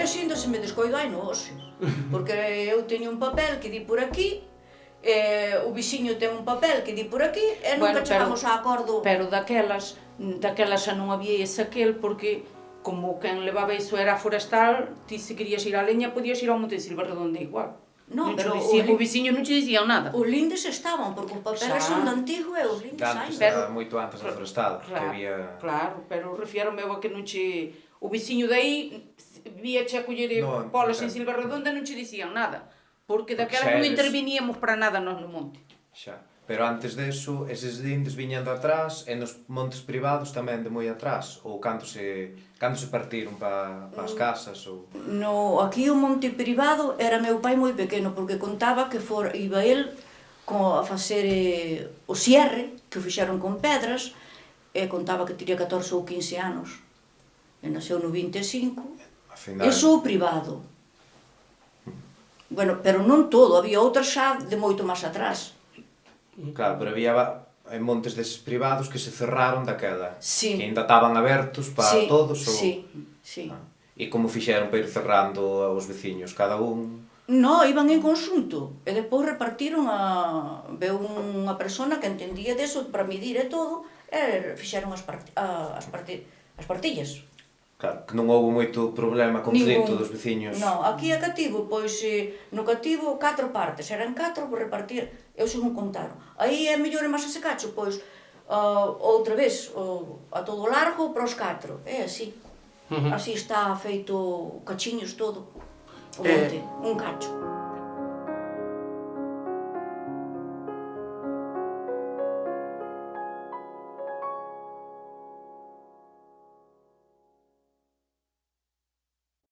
ese ainda se me descoidai no hoxe, porque eu teño un papel que di por aquí, o vixiño ten un papel que di por aquí, e nunca chegamos a acordo. Pero daquelas xa non había ese aquel, porque como quen levaba iso era a forestal, ti se querías ir á leña, podías ir ao Monte de Silvarredonda igual. No, pero o veciño non che dicían nada. Os lindes estaban, porque os papeles son de antigo e os lindes ainda. Moito antes da forestal, que había... Claro, pero refiero-me a que non che... O veciño dai víache a coller polas en Silvarredonda e non che dicían nada. Porque daquela non interviníamos para nada nós no monte. Xa. Pero antes deso, eses lindes viñan de atrás e nos montes privados tamén de moi atrás? Ou cando se partiron para as casas? No, aquí o monte privado era meu pai moi pequeno, porque contaba que iba el a facer o cierre, que o fixeron con pedras, e contaba que tiría 14 ou 15 anos. E nasceu no 25. Eso o privado. Bueno, pero non todo, había outras xa de moito máis atrás. Claro, pero había montes deses privados que se cerraron daquela, que ainda estaban abertos para todos. Sí. E como fixeron para ir cerrando aos veciños, cada un? No, iban en conxunto, e depois repartiron veu unha persona que entendía deso para medir e todo, e fixeron as partillas. Claro, que non houve moito problema, conflito dos veciños. Non, aquí a cativo, pois no cativo 4 partes, eran 4 por repartir, eu según contaron. Aí é mellor e máis ese cacho, pois outra vez, a todo largo para os 4, é así. Así está feito cachiños todo, o monte, un cacho.